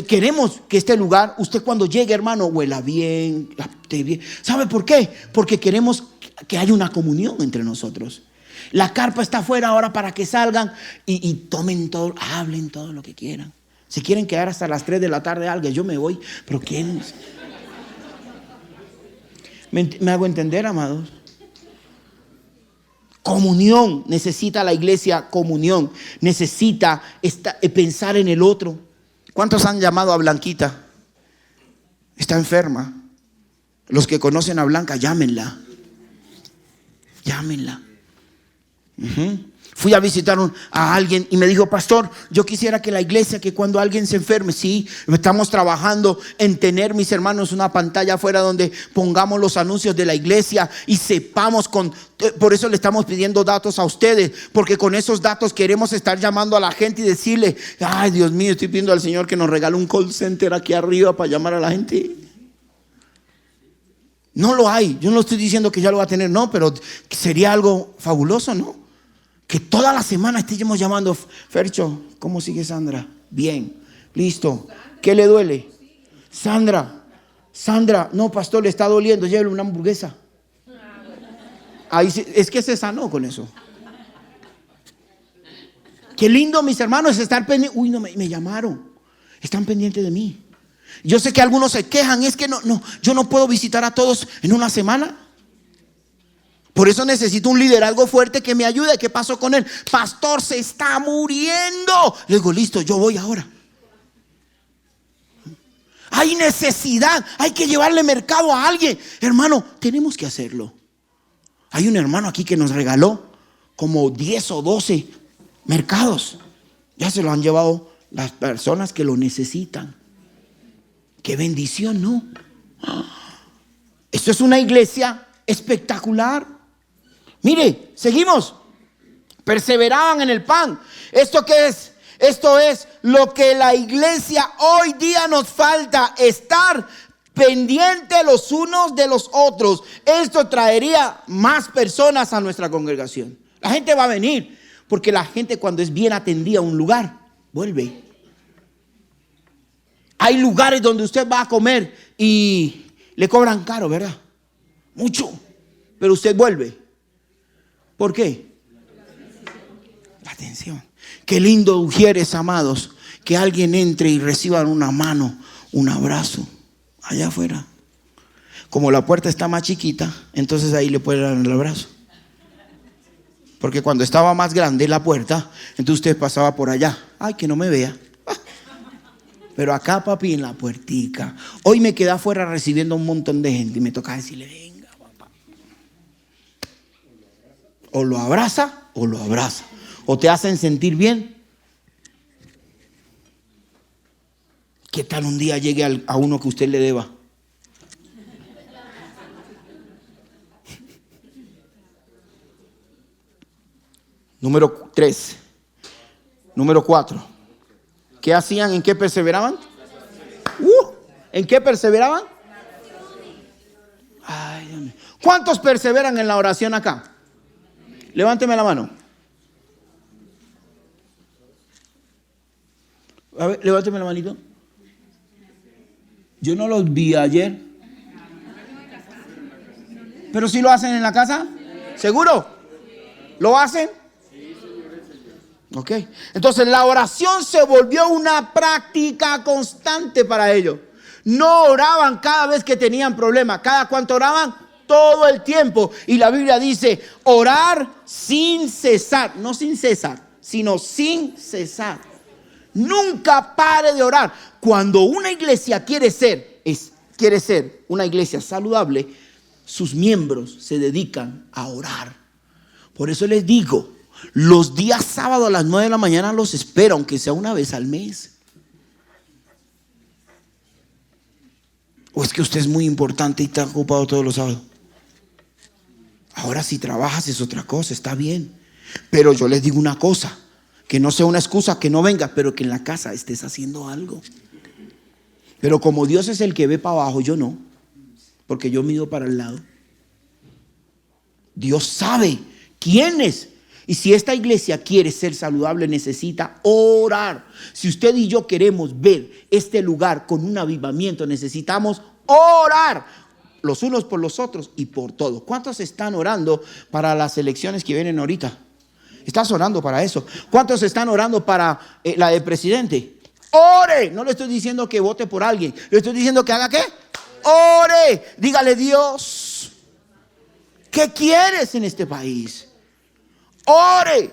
queremos que este lugar, usted cuando llegue, hermano, huela bien, esté bien. ¿Sabe por qué? Porque queremos que haya una comunión entre nosotros. La carpa está afuera ahora para que salgan y tomen todo, hablen todo lo que quieran. Si quieren quedar hasta las 3 de la tarde, algo, yo me voy. Pero ¿quién? ¿Me hago entender, amados? Comunión. Necesita la iglesia comunión. Necesita pensar en el otro. ¿Cuántos han llamado a Blanquita? Está enferma. Los que conocen a Blanca, llámenla. Llámenla. Fui a visitar a alguien y me dijo: pastor, yo quisiera que la iglesia, que cuando alguien se enferme, sí, estamos trabajando en tener, mis hermanos, una pantalla afuera donde pongamos los anuncios de la iglesia y sepamos por eso le estamos pidiendo datos a ustedes, porque con esos datos queremos estar llamando a la gente y decirle: ay, Dios mío, estoy pidiendo al Señor que nos regale un call center aquí arriba para llamar a la gente. No lo hay, yo no estoy diciendo que ya lo va a tener, no, pero sería algo fabuloso, ¿no? Que toda la semana estemos llamando: Fercho, ¿cómo sigue Sandra? Bien, listo. ¿Qué le duele? Sandra, no, pastor, le está doliendo, llévele una hamburguesa. Ahí es que se sanó con eso. Qué lindo, mis hermanos, estar pendientes. Uy, no, me llamaron. Están pendientes de mí. Yo sé que algunos se quejan, es que yo no puedo visitar a todos en una semana. Por eso necesito un liderazgo fuerte que me ayude. ¿Qué pasó con él? Pastor, se está muriendo. Le digo: listo, yo voy ahora. Hay necesidad, hay que llevarle mercado a alguien. Hermano, tenemos que hacerlo. Hay un hermano aquí que nos regaló como 10 o 12 mercados. Ya se lo han llevado las personas que lo necesitan. Qué bendición, ¿no? Esto es una iglesia espectacular. Mire, seguimos. Perseveraban en el pan. ¿Esto qué es? Esto es lo que la iglesia hoy día nos falta: estar pendientes los unos de los otros. Esto traería más personas a nuestra congregación. La gente va a venir, porque la gente, cuando es bien atendida a un lugar, vuelve. Hay lugares donde usted va a comer y le cobran caro, ¿verdad? Mucho. Pero usted vuelve. ¿Por qué? La atención. Qué lindo, ujieres, amados, que alguien entre y reciba una mano, un abrazo allá afuera. Como la puerta está más chiquita, entonces ahí le puede dar el abrazo. Porque cuando estaba más grande la puerta, entonces usted pasaba por allá. Ay, que no me vea. Pero acá, papi, en la puertica. Hoy me quedé afuera recibiendo un montón de gente y me toca decirle: venga, papá. O lo abraza o lo abraza. O te hacen sentir bien. ¿Qué tal un día llegue a uno que usted le deba? Número 3. Número 4. ¿Qué hacían? ¿En qué perseveraban? ¿En qué perseveraban? Ay, Dios mío. ¿Cuántos perseveran en la oración acá? Levánteme la mano. A ver, levánteme la manito. Yo no los vi ayer. ¿Pero sí lo hacen en la casa? ¿Seguro? ¿Lo hacen? Ok. Entonces la oración se volvió una práctica constante para ellos. No oraban cada vez que tenían problemas. ¿Cada cuánto oraban? Todo el tiempo. Y la Biblia dice: orar sin cesar. No sin cesar, sino sin cesar. Nunca pare de orar. Cuando una iglesia quiere ser una iglesia saludable, sus miembros se dedican a orar. Por eso les digo, los días sábados a las 9 de la mañana los espero, aunque sea una vez al mes. ¿O es que usted es muy importante y está ocupado todos los sábados? Ahora si trabajas es otra cosa, está bien. Pero yo les digo una cosa, que no sea una excusa que no venga, pero que en la casa estés haciendo algo. Pero como Dios es el que ve para abajo, yo no, porque yo mido para el lado. Dios sabe quiénes. Y si esta iglesia quiere ser saludable, necesita orar. Si usted y yo queremos ver este lugar con un avivamiento, necesitamos orar los unos por los otros y por todos. ¿Cuántos están orando para las elecciones que vienen ahorita? ¿Estás orando para eso? ¿Cuántos están orando para la del presidente? Ore. No le estoy diciendo que vote por alguien. Le estoy diciendo que haga ¿qué? Ore. Dígale, Dios, ¿qué quieres en este país? Ore.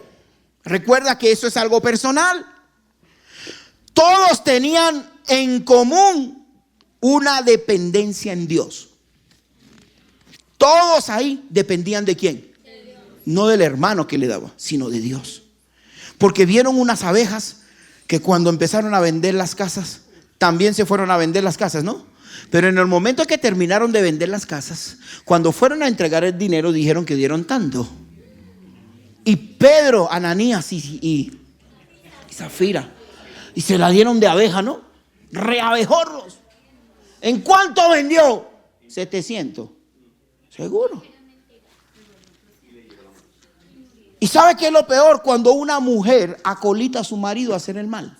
Recuerda que eso es algo personal. Todos tenían en común una dependencia en Dios. Todos ahí dependían ¿de quién? De Dios. No del hermano que le daba, sino de Dios. Porque vieron unas abejas que cuando empezaron a vender las casas, también se fueron a vender las casas, ¿no? Pero en el momento que terminaron de vender las casas, cuando fueron a entregar el dinero, dijeron que dieron tanto. Y Pedro, Ananías y Zafira, y se la dieron de abeja, ¿no? Reabejorros. ¿En cuánto vendió? 700. Seguro. ¿Y sabe qué es lo peor? Cuando una mujer acolita a su marido a hacer el mal.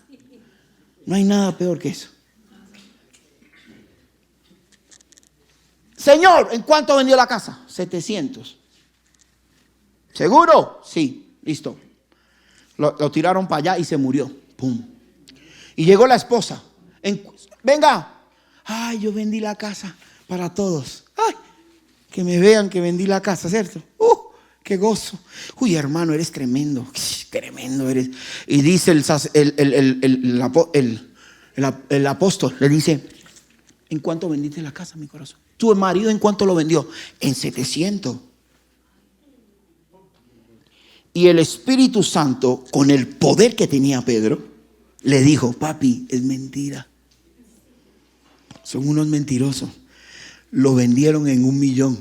No hay nada peor que eso. Señor, ¿en cuánto vendió la casa? 700. ¿Seguro? Sí, listo. Lo tiraron para allá y se murió. Pum. Y llegó la esposa. Venga. Ay, yo vendí la casa para todos. Ay, que me vean que vendí la casa, ¿cierto? Qué gozo. Uy, hermano, eres tremendo. Tremendo eres. Y dice el apóstol, le dice, ¿en cuánto vendiste la casa, mi corazón? ¿Tu marido en cuánto lo vendió? En 700. Y el Espíritu Santo, con el poder que tenía Pedro, le dijo, papi, es mentira. Son unos mentirosos. Lo vendieron en 1,000,000.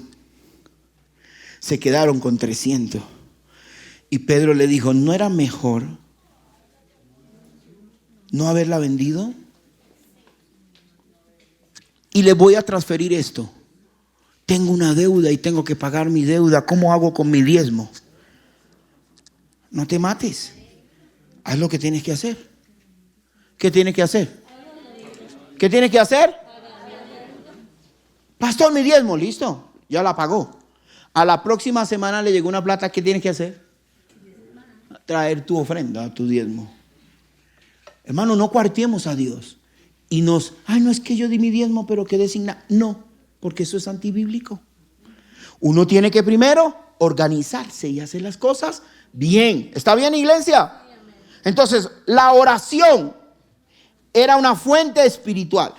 Se quedaron con 300. Y Pedro le dijo, ¿no era mejor no haberla vendido? Y le voy a transferir esto. Tengo una deuda y tengo que pagar mi deuda. ¿Cómo hago con mi diezmo? No te mates. Haz lo que tienes que hacer. ¿Qué tienes que hacer? ¿Qué tienes que hacer? Pastor, mi diezmo, listo. Ya la pagó. A la próxima semana le llegó una plata. ¿Qué tienes que hacer? Traer tu ofrenda, tu diezmo. Hermano, no cuartiemos a Dios. Y no es que yo di mi diezmo, pero quedé sin nada. No, porque eso es antibíblico. Uno tiene que primero organizarse y hacer las cosas bien. ¿Está bien, iglesia? Entonces, la oración era una fuente espiritual.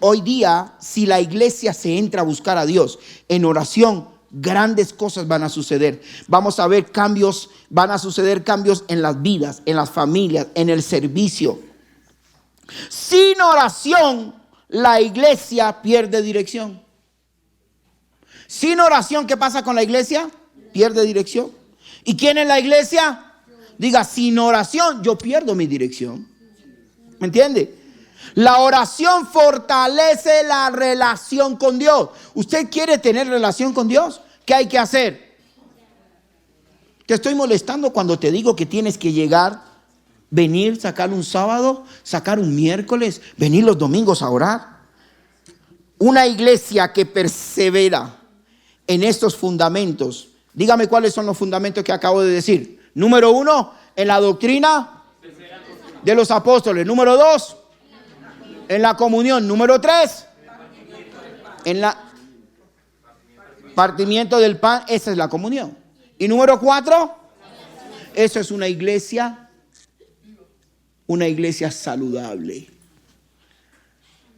Hoy día, si la iglesia se entra a buscar a Dios en oración, grandes cosas van a suceder. Vamos a ver cambios, van a suceder cambios en las vidas, en las familias, en el servicio. Sin oración, la iglesia pierde dirección. Sin oración, ¿qué pasa con la iglesia? Pierde dirección. ¿Y quién es la iglesia? Diga, sin oración yo pierdo mi dirección. ¿Me entiende? La oración fortalece la relación con Dios. ¿Usted quiere tener relación con Dios? ¿Qué hay que hacer? Te estoy molestando cuando te digo que tienes que llegar, venir, sacar un sábado, sacar un miércoles, venir los domingos a orar. Una iglesia que persevera en estos fundamentos. Dígame cuáles son los fundamentos que acabo de decir. Número 1, en la doctrina de los apóstoles. Número 2, en la comunión. Número 3, en la partimiento del pan. Esa es la comunión. Y número 4, eso es una iglesia una iglesia saludable.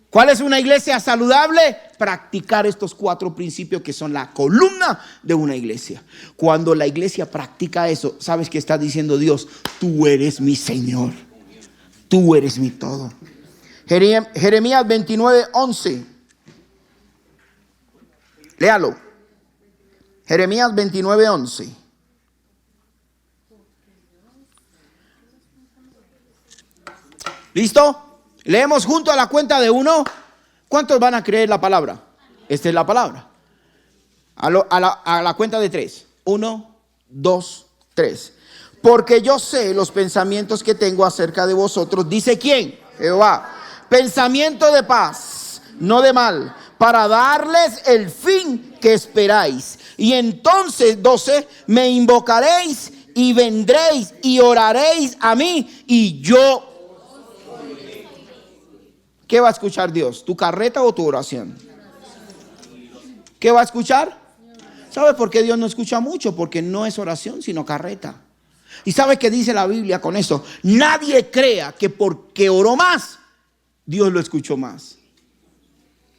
¿Cuál es una iglesia saludable? Practicar estos 4 principios que son la columna de una iglesia. Cuando la iglesia practica eso, ¿sabes qué está diciendo Dios? Tú eres mi Señor. Tú eres mi todo. Jeremías 29:11. Léalo. Jeremías 29:11. ¿Listo? Leemos junto a la cuenta de 1. ¿Cuántos van a creer la palabra? Esta es la palabra. A la cuenta de 3. 1, 2, 3. Porque yo sé los pensamientos que tengo acerca de vosotros. ¿Dice quién? Jehová. Pensamiento de paz, no de mal, para darles el fin que esperáis. Y entonces, 12, me invocaréis y vendréis y oraréis a mí y yo. ¿Qué va a escuchar Dios? ¿Tu carreta o tu oración? ¿Qué va a escuchar? ¿Sabe por qué Dios no escucha mucho? Porque no es oración, sino carreta. ¿Y sabe qué dice la Biblia con eso? Nadie crea que porque oró más, Dios lo escuchó más.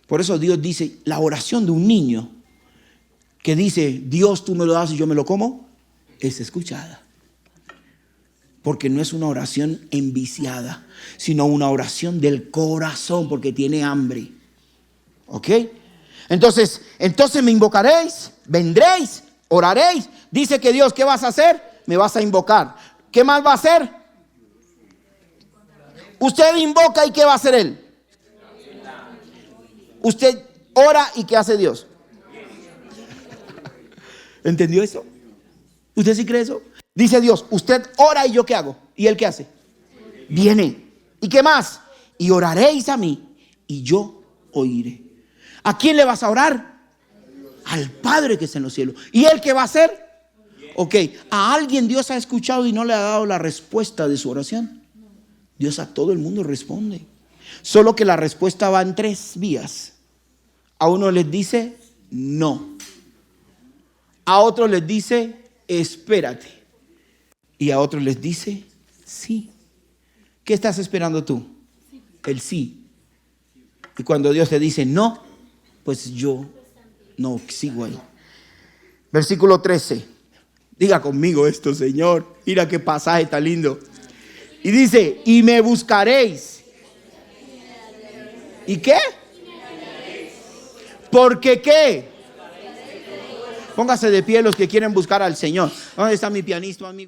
Por eso Dios dice, la oración de un niño que dice, Dios, tú me lo das y yo me lo como, es escuchada. Porque no es una oración enviciada, sino una oración del corazón, porque tiene hambre. ¿Ok? Entonces me invocaréis, vendréis, oraréis. Dice que Dios, ¿qué vas a hacer? Me vas a invocar. ¿Qué más va a hacer? Usted invoca y ¿qué va a hacer Él? Usted ora y ¿qué hace Dios? ¿Entendió eso? ¿Usted sí cree eso? Dice Dios, usted ora y ¿yo qué hago? ¿Y Él qué hace? Viene. ¿Y qué más? Y oraréis a mí y yo oiré. ¿A quién le vas a orar? Al Padre que está en los cielos. ¿Y Él qué va a hacer? Ok, ¿a alguien Dios ha escuchado y no le ha dado la respuesta de su oración? Dios a todo el mundo responde. Solo que la respuesta va en 3 vías. A uno les dice no. A otros les dice espérate. Y a otros les dice sí. ¿Qué estás esperando tú? El sí. Y cuando Dios te dice no, pues yo no sigo ahí. Versículo 13. Diga conmigo esto, Señor. Mira qué pasaje tan lindo. Y dice, y me buscaréis. ¿Y qué? ¿Porque qué? Póngase de pie los que quieren buscar al Señor. ¿Dónde está mi pianista, amigo?